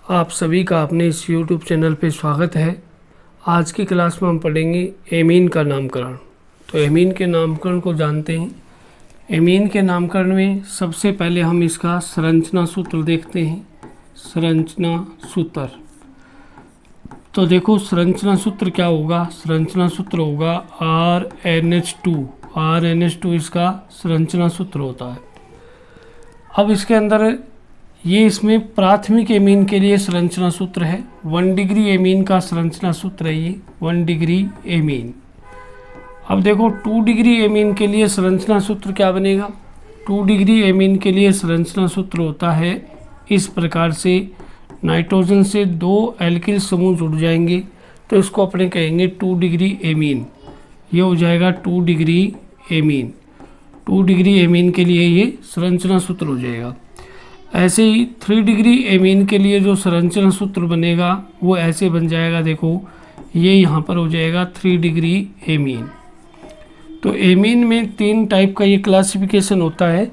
आप सभी का अपने इस YouTube चैनल पे स्वागत है। आज की क्लास में हम पढ़ेंगे एमीन का नामकरण। तो एमीन के नामकरण को जानते हैं। एमीन के नामकरण में सबसे पहले हम इसका संरचना सूत्र देखते हैं। संरचना सूत्र, तो देखो संरचना सूत्र क्या होगा। संरचना सूत्र होगा RnH2 इसका संरचना सूत्र होता है। अब इसके अंदर ये इसमें प्राथमिक एमीन के लिए संरचना सूत्र है। 1 डिग्री एमीन का संरचना सूत्र है ये 1 डिग्री एमीन। अब देखो 2 डिग्री एमीन के लिए संरचना सूत्र क्या बनेगा। 2 डिग्री एमीन के लिए संरचना सूत्र होता है इस प्रकार से, नाइट्रोजन से 2 एल्किल समूह जुड़ जाएंगे तो इसको अपने कहेंगे 2 डिग्री एमीन। ये हो जाएगा 2 डिग्री एमीन। 2 डिग्री एमीन के लिए ये संरचना सूत्र हो जाएगा। ऐसे ही 3 डिग्री एमीन के लिए जो संरचना सूत्र बनेगा वो ऐसे बन जाएगा। देखो ये यहाँ पर हो जाएगा 3 डिग्री एमीन। तो एमीन में 3 टाइप का ये क्लासिफिकेशन होता है,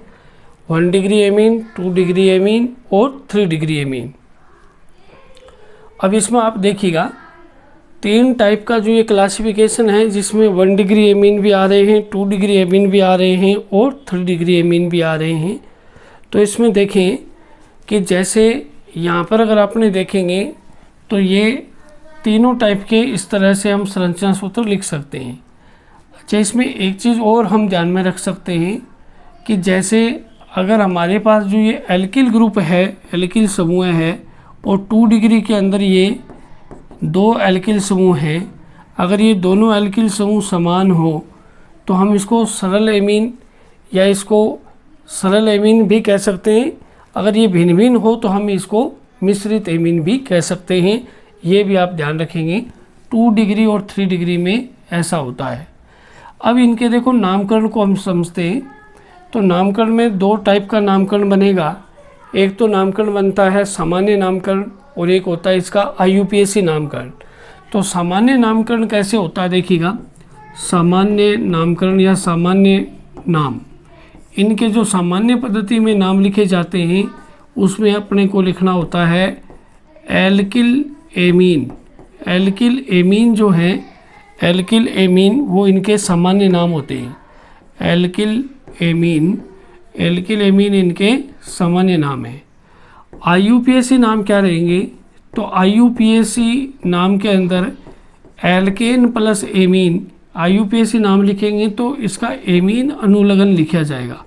1 डिग्री एमीन, 2 डिग्री एमीन और 3 डिग्री एमीन। अब इसमें आप देखिएगा 3 टाइप का जो ये क्लासिफिकेशन है, जिसमें 1 डिग्री एमीन भी आ रहे हैं, 2 डिग्री एमीन भी आ रहे हैं और 3 डिग्री एमीन भी आ रहे हैं। तो इसमें देखें कि जैसे यहाँ पर अगर आपने देखेंगे तो ये तीनों टाइप के इस तरह से हम संरचना सूत्र लिख सकते हैं। अच्छा, इसमें एक चीज़ और हम ध्यान में रख सकते हैं कि जैसे अगर हमारे पास जो ये एल्किल ग्रुप है, एल्किल समूह है और 2 डिग्री के अंदर ये 2 एल्किल समूह हैं, अगर ये दोनों एल्किल समूह समान हो तो हम इसको सरल एमीन या इसको सरल एमीन भी कह सकते हैं। अगर ये भिन्न भिन्न हो तो हम इसको मिश्रित एमीन भी कह सकते हैं। ये भी आप ध्यान रखेंगे 2 डिग्री और 3 डिग्री में ऐसा होता है। अब इनके देखो नामकरण को हम समझते हैं। तो नामकरण में 2 टाइप का नामकरण बनेगा। एक तो नामकरण बनता है सामान्य नामकरण और एक होता है इसका IUPAC नामकरण। तो सामान्य नामकरण कैसे होता है देखिएगा। सामान्य नामकरण या सामान्य नाम, इनके जो सामान्य पद्धति में नाम लिखे जाते हैं उसमें अपने को लिखना होता है एल्किल एमीन। एल्किल एमीन जो है, एल्किल एमीन वो इनके सामान्य नाम होते हैं। एल्किल एमीन इनके सामान्य नाम है। IUPAC नाम क्या रहेंगे, तो IUPAC नाम के अंदर एल्केन प्लस एमीन, IUPAC नाम लिखेंगे तो इसका एमीन अनुलग्न लिखा जाएगा।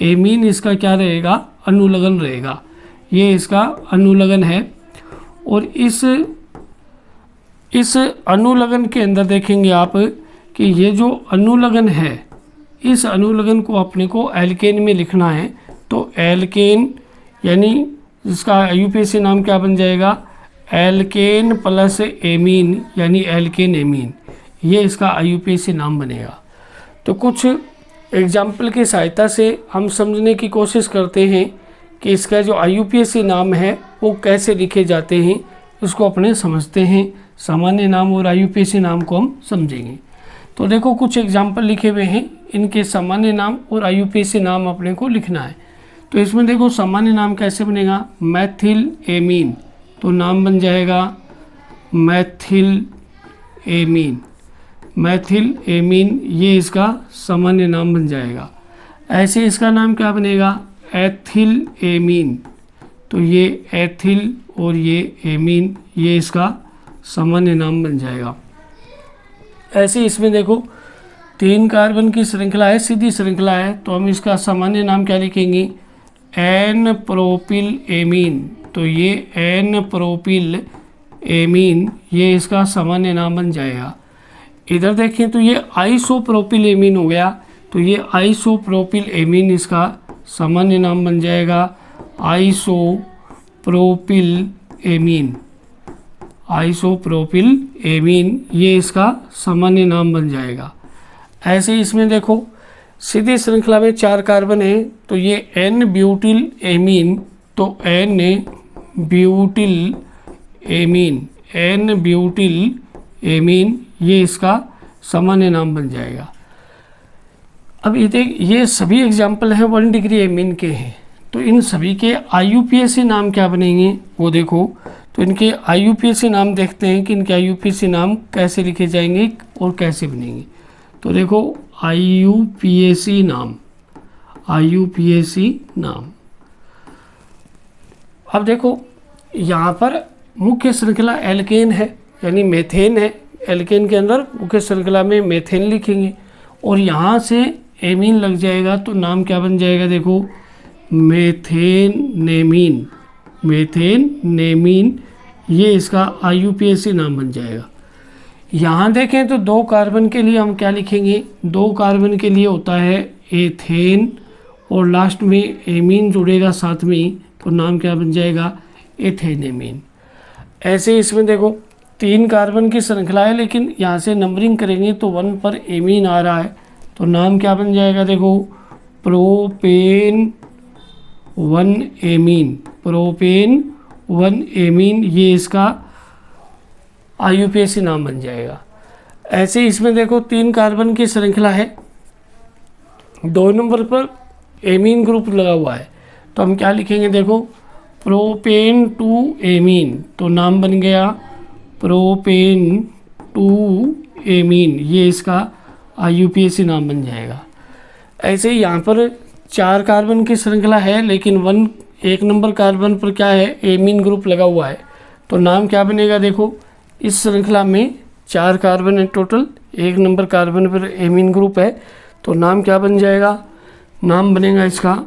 एमीन इसका क्या रहेगा, अनुलग्न रहेगा। ये इसका अनुलग्न है। और इस अनुलग्न के अंदर देखेंगे आप कि ये जो अनुलग्न है, इस अनुलग्न को अपने को एल्केन में लिखना है। तो एल्केन यानी इसका IUPAC नाम क्या बन जाएगा, एल्केन प्लस एमीन यानी एल्केन एमीन। ये इसका IUPAC नाम बनेगा। तो कुछ एग्जाम्पल की सहायता से हम समझने की कोशिश करते हैं कि इसका जो IUPAC नाम है वो कैसे लिखे जाते हैं, इसको अपने समझते हैं। सामान्य नाम और IUPAC नाम को हम समझेंगे। तो देखो कुछ एग्जाम्पल लिखे हुए हैं, इनके सामान्य नाम और IUPAC नाम अपने को लिखना है। तो इसमें देखो सामान्य नाम कैसे बनेगा, मैथिल एमीन। तो नाम बन जाएगा मैथिल एमीन। मैथिल एमीन ये इसका सामान्य नाम बन जाएगा। ऐसे इसका नाम क्या बनेगा, एथिल एमीन। तो ये एथिल और ये एमीन ये इसका सामान्य नाम बन जाएगा। ऐसे इसमें देखो 3 कार्बन की श्रृंखला है, सीधी श्रृंखला है, तो हम इसका सामान्य नाम क्या लिखेंगे, एन प्रोपिल एमीन। तो ये एन प्रोपिल एमीन ये इसका सामान्य नाम बन जाएगा। इधर देखें तो ये आइसोप्रोपिल एमीन हो गया। तो ये आइसोप्रोपिल एमीन इसका सामान्य नाम बन जाएगा, आइसोप्रोपिल एमीन। आइसोप्रोपिल एमीन ये इसका सामान्य नाम बन जाएगा। ऐसे इसमें देखो सीधी श्रृंखला में 4 कार्बन है, तो ये एन ब्यूटिल एमीन। तो N butyl amine, N butyl amine ये इसका सामान्य नाम बन जाएगा। अब ये सभी एग्जाम्पल हैं 1 डिग्री एमीन के हैं। तो इन सभी के IUPAC नाम क्या बनेंगे वो देखो। तो इनके IUPAC नाम देखते हैं कि इनके IUPAC नाम कैसे लिखे जाएंगे और कैसे बनेंगे। तो देखो IUPAC नाम, IUPAC नाम। अब देखो यहाँ पर मुख्य श्रृंखला एल्केन है यानी मेथेन है। एल्केन के अंदर मुख्य श्रृंखला में मेथेन लिखेंगे और यहाँ से एमीन लग जाएगा तो नाम क्या बन जाएगा देखो, मेथेनेमीन। मेथेनेमीन ये इसका IUPAC नाम बन जाएगा। यहाँ देखें तो 2 कार्बन के लिए हम क्या लिखेंगे, 2 कार्बन के लिए होता है एथेन और लास्ट में एमीन जुड़ेगा साथ में ही, तो नाम क्या बन जाएगा, एथेनेमीन। ऐसे इसमें देखो 3 कार्बन की श्रृंखला है लेकिन यहाँ से नंबरिंग करेंगे तो 1 पर एमीन आ रहा है तो नाम क्या बन जाएगा देखो, प्रोपेन 1 एमीन। प्रोपेन 1 एमीन ये इसका IUPAC नाम बन जाएगा। ऐसे इसमें देखो 3 कार्बन की श्रृंखला है, 2 नंबर पर एमीन ग्रुप लगा हुआ है तो हम क्या लिखेंगे देखो, प्रोपेन 2 एमीन। तो नाम बन गया प्रोपेन 2 एमीन, ये इसका IUPAC नाम बन जाएगा। ऐसे ही यहाँ पर 4 कार्बन की श्रृंखला है लेकिन 1 नंबर कार्बन पर क्या है, एमीन ग्रुप लगा हुआ है तो नाम क्या बनेगा देखो, इस श्रृंखला में 4 कार्बन है टोटल, 1 नंबर कार्बन पर एमीन ग्रुप है तो नाम क्या बन जाएगा, नाम बनेगा इसका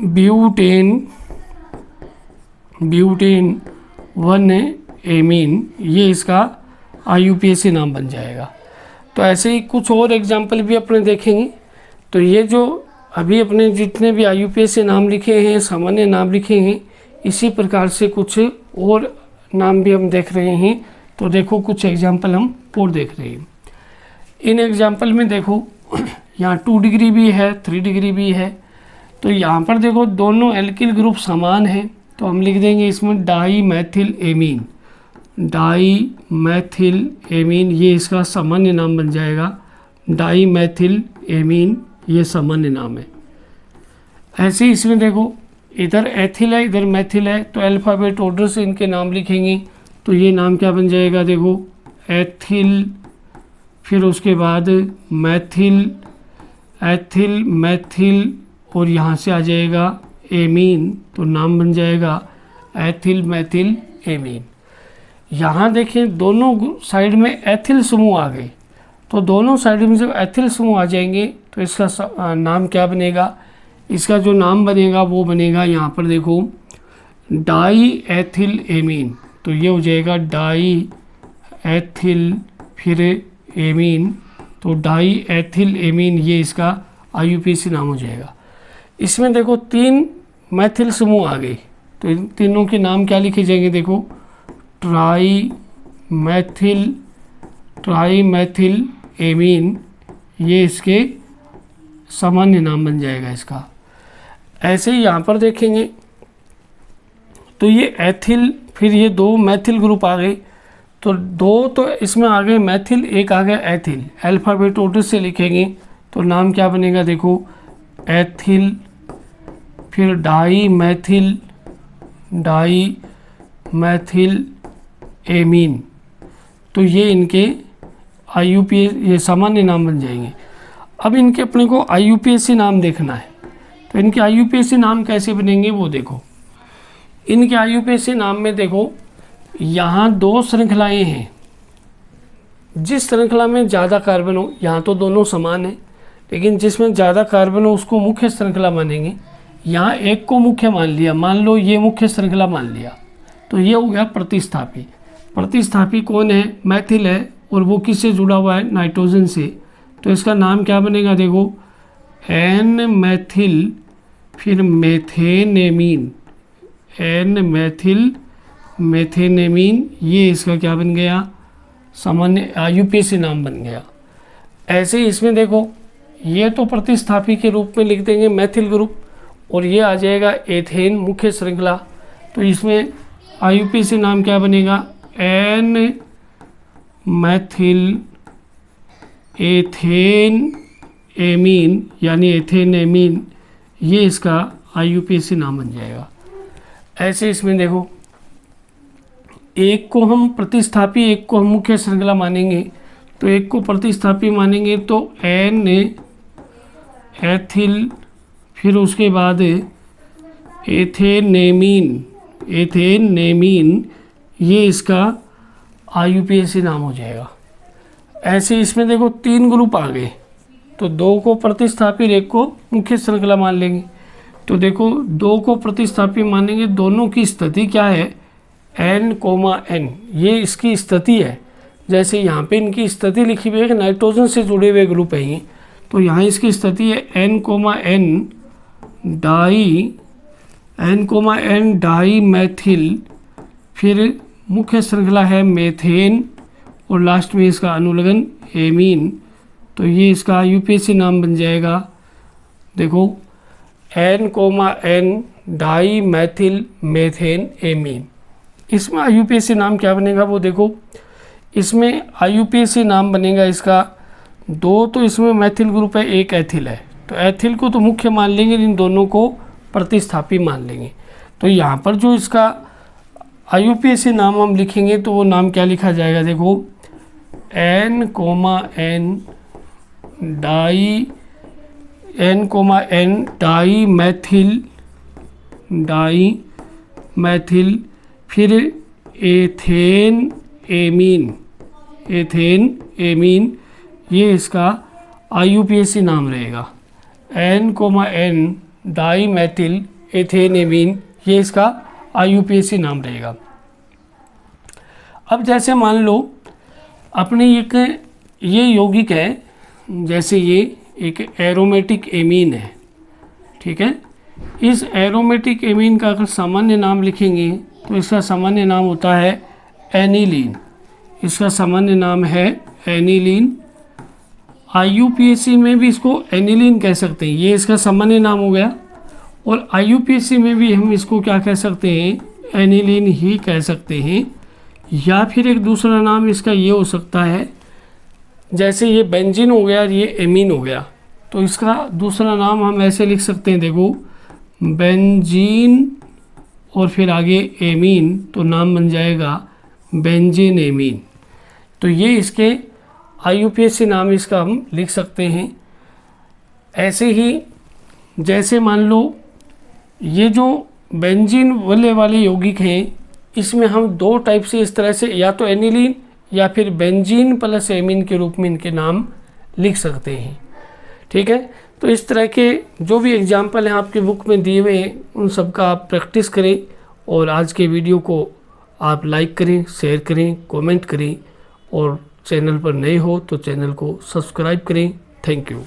ब्यूटेन 1 एमीन, ये इसका IUPAC नाम बन जाएगा। तो ऐसे ही कुछ और एग्जाम्पल भी अपने देखेंगे। तो ये जो अभी अपने जितने भी IUPAC नाम लिखे हैं, सामान्य नाम लिखे हैं, इसी प्रकार से कुछ और नाम भी हम देख रहे हैं। तो देखो कुछ एग्जाम्पल हम और देख रहे हैं। इन एग्जाम्पल में देखो यहाँ 2 डिग्री भी है, 3 डिग्री भी है। तो यहाँ पर देखो दोनों एल्किल ग्रुप समान हैं तो हम लिख देंगे इसमें डाईमेथिल एमीन। डाईमेथिल एमीन ये इसका सामान्य नाम बन जाएगा, डाईमेथिल एमीन ये सामान्य नाम है। ऐसे ही इसमें देखो इधर एथिल है इधर मैथिल है तो अल्फ़ाबेट ऑर्डर से इनके नाम लिखेंगे तो ये नाम क्या बन जाएगा देखो, एथिल, फिर उसके बाद मैथिल, एथिल मैथिल और यहाँ से आ जाएगा एमीन तो नाम बन जाएगा एथिल मैथिल एमीन। यहाँ देखें दोनों साइड में एथिल समूह आ गए तो दोनों साइड में जब एथिल समूह आ जाएंगे तो इसका नाम क्या बनेगा, इसका जो नाम बनेगा वो बनेगा यहाँ पर देखो डाई एथिल एमीन। तो ये हो जाएगा डाई एथिल फिर एमीन तो डाई एथिल एमीन ये इसका IUPAC नाम हो जाएगा। इसमें देखो 3 मैथिल समूह आ गए तो इन तीनों के नाम क्या लिखे जाएंगे देखो, ट्राई मैथिल एमीन ये इसके सामान्य नाम बन जाएगा इसका। ऐसे ही यहाँ पर देखेंगे तो ये एथिल फिर ये 2 मैथिल ग्रुप आ गए तो 2 तो इसमें आ गए मैथिल, 1 आ गया एथिल। अल्फ़ाबेट ऑर्डर से लिखेंगे तो नाम क्या बनेगा देखो, एथिल फिर डाई मैथिल एमीन तो ये इनके IUPAC ये सामान्य नाम बन जाएंगे। अब इनके अपने को IUPAC नाम देखना है तो इनके IUPAC नाम कैसे बनेंगे वो देखो। इनके IUPAC नाम में देखो यहाँ 2 श्रृंखलाएँ हैं, जिस श्रृंखला में ज़्यादा कार्बन हो, यहाँ तो दोनों समान है लेकिन जिसमें ज़्यादा कार्बन हो उसको मुख्य श्रृंखला मानेंगे। यहाँ एक को मुख्य मान लिया, मान लो ये मुख्य श्रृंखला मान लिया तो ये हो गया प्रतिस्थापी। प्रतिस्थापी कौन है, मैथिल है और वो किससे जुड़ा हुआ है, नाइट्रोजन से। तो इसका नाम क्या बनेगा देखो, एन मैथिल फिर मेथेनेमीन, एन मैथिल मेथेनेमीन ये इसका क्या बन गया, सामान्य IUPAC नाम बन गया। ऐसे ही इसमें देखो ये तो प्रतिस्थापी के रूप में लिख देंगे मैथिल ग्रुप और ये आ जाएगा एथेन मुख्य श्रृंखला। तो इसमें IUPAC नाम क्या बनेगा, एन मैथिल एथेन एमीन यानी एथेनेमीन ये इसका IUPAC नाम बन जाएगा। ऐसे इसमें देखो, एक को हम प्रतिस्थापी, एक को हम मुख्य श्रृंखला मानेंगे। तो एक को प्रतिस्थापी मानेंगे तो एन एथिल, फिर उसके बाद एथेनेमीन, ये इसका IUPAC नाम हो जाएगा। ऐसे इसमें देखो 3 ग्रुप आ गए, तो 2 को प्रतिस्थापी, एक को मुख्य श्रृंखला मान लेंगे। तो देखो 2 को प्रतिस्थापी मानेंगे, दोनों की स्थिति क्या है, N, ये इसकी स्थिति है। जैसे यहाँ पे इनकी स्थिति लिखी हुई है कि नाइट्रोजन से जुड़े हुए ग्रुप है ये, तो यहाँ इसकी स्थिति है N, डाई मैथिल, फिर मुख्य श्रृंखला है मेथेन, और लास्ट में इसका अनुलग्न एमीन। तो ये इसका IUPAC नाम बन जाएगा। देखो N, di methyl methane amine. इसमें IUPAC नाम क्या बनेगा वो देखो, इसमें IUPAC नाम बनेगा इसका 2, तो इसमें मैथिल ग्रुप है, 1 एथिल है। तो एथिल को तो मुख्य मान लेंगे, इन दोनों को प्रतिस्थापी मान लेंगे। तो यहाँ पर जो इसका IUPAC नाम हम लिखेंगे तो वो नाम क्या लिखा जाएगा, देखो N, डाई मैथिल, फिर एथेन एमीन, ये इसका IUPAC नाम रहेगा। N, di methyl ethane amine, ये इसका IUPAC नाम रहेगा। अब जैसे मान लो अपने ये यौगिक है, जैसे ये एक एरोमेटिक एमीन है, ठीक है। इस एरोमेटिक एमीन का अगर सामान्य नाम लिखेंगे तो इसका सामान्य नाम होता है एनिलीन। इसका सामान्य नाम है एनिलीन। IUPAC में भी इसको एनिलीन कह सकते हैं, ये इसका सामान्य नाम हो गया। और IUPAC में भी हम इसको क्या कह सकते हैं, एनिलीन ही कह सकते हैं। या फिर एक दूसरा नाम इसका ये हो सकता है, जैसे ये बेंजीन हो गया और ये एमीन हो गया, तो इसका दूसरा नाम हम ऐसे लिख सकते हैं, देखो बेंजीन और फिर आगे एमीन, तो नाम बन जाएगा बेंजीन एमीन। तो ये इसके IUPAC नाम इसका हम लिख सकते हैं। ऐसे ही जैसे मान लो ये जो बेंजीन वाले यौगिक हैं, इसमें हम 2 टाइप से इस तरह से, या तो एनिलीन या फिर बेंजीन प्लस एमीन के रूप में इनके नाम लिख सकते हैं, ठीक है। तो इस तरह के जो भी एग्जाम्पल हैं आपकी बुक में दिए हुए हैं, उन सब का आप प्रैक्टिस करें। और आज के वीडियो को आप लाइक करें, शेयर करें, कमेंट करें, और चैनल पर नए हो तो चैनल को सब्सक्राइब करें। Thank you.